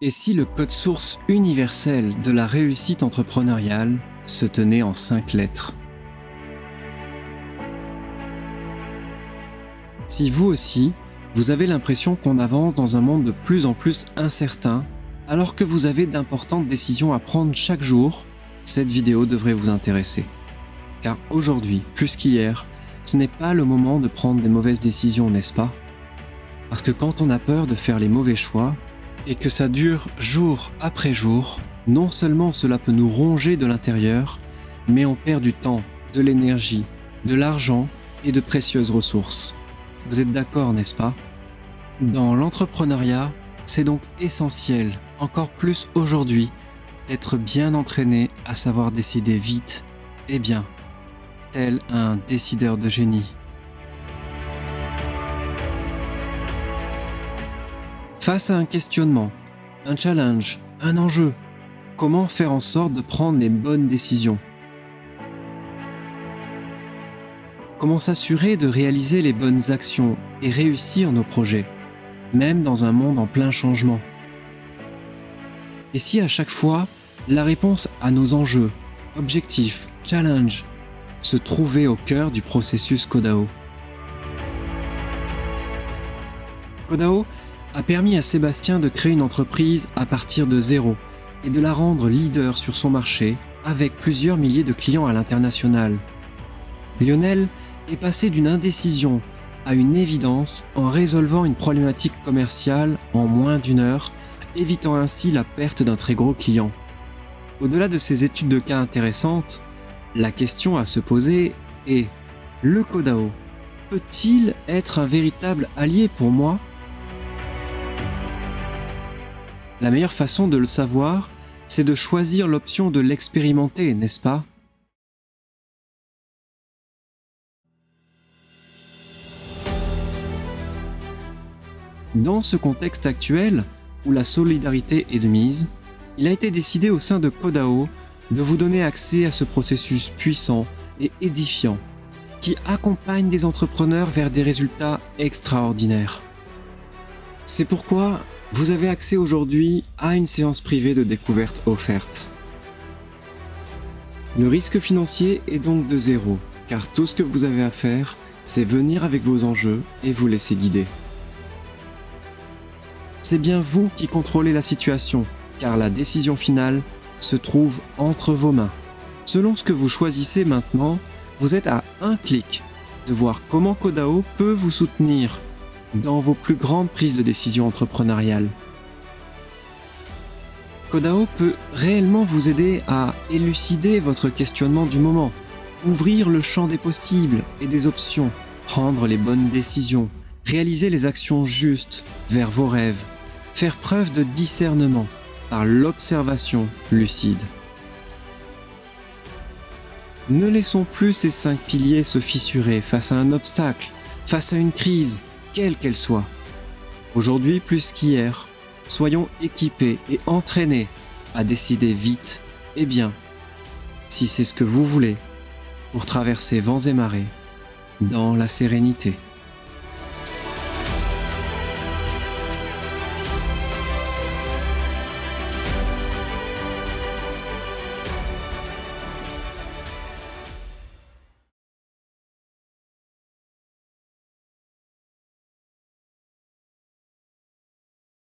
Et si le code source universel de la réussite entrepreneuriale se tenait en 5 lettres? Si vous aussi, vous avez l'impression qu'on avance dans un monde de plus en plus incertain, alors que vous avez d'importantes décisions à prendre chaque jour, cette vidéo devrait vous intéresser. Car aujourd'hui, plus qu'hier, ce n'est pas le moment de prendre des mauvaises décisions, n'est-ce pas? Parce que quand on a peur de faire les mauvais choix, et que ça dure jour après jour, non seulement cela peut nous ronger de l'intérieur, mais on perd du temps, de l'énergie, de l'argent et de précieuses ressources. Vous êtes d'accord, n'est-ce pas? Dans l'entrepreneuriat, c'est donc essentiel, encore plus aujourd'hui, d'être bien entraîné à savoir décider vite et bien, tel un décideur de génie. Face à un questionnement, un challenge, un enjeu, comment faire en sorte de prendre les bonnes décisions? Comment s'assurer de réaliser les bonnes actions et réussir nos projets, même dans un monde en plein changement? Et si à chaque fois, la réponse à nos enjeux, objectifs, challenges, se trouvait au cœur du processus Kodao? Kodao a permis à Sébastien de créer une entreprise à partir de zéro et de la rendre leader sur son marché avec plusieurs milliers de clients à l'international. Lionel est passé d'une indécision à une évidence en résolvant une problématique commerciale en moins d'1 heure, évitant ainsi la perte d'un très gros client. Au-delà de ces études de cas intéressantes, la question à se poser est: le Kodao peut-il être un véritable allié pour moi? La meilleure façon de le savoir, c'est de choisir l'option de l'expérimenter, n'est-ce pas? Dans ce contexte actuel, où la solidarité est de mise, il a été décidé au sein de Kodao de vous donner accès à ce processus puissant et édifiant, qui accompagne des entrepreneurs vers des résultats extraordinaires. C'est pourquoi vous avez accès aujourd'hui à une séance privée de découverte offerte. Le risque financier est donc de 0, car tout ce que vous avez à faire, c'est venir avec vos enjeux et vous laisser guider. C'est bien vous qui contrôlez la situation, car la décision finale se trouve entre vos mains. Selon ce que vous choisissez maintenant, vous êtes à un clic de voir comment Kodao peut vous soutenir dans vos plus grandes prises de décision entrepreneuriales. Kodao peut réellement vous aider à élucider votre questionnement du moment, ouvrir le champ des possibles et des options, prendre les bonnes décisions, réaliser les actions justes vers vos rêves, faire preuve de discernement par l'observation lucide. Ne laissons plus ces 5 piliers se fissurer face à un obstacle, face à une crise, quelle qu'elle soit. Aujourd'hui plus qu'hier, soyons équipés et entraînés à décider vite et bien, si c'est ce que vous voulez, pour traverser vents et marées dans la sérénité.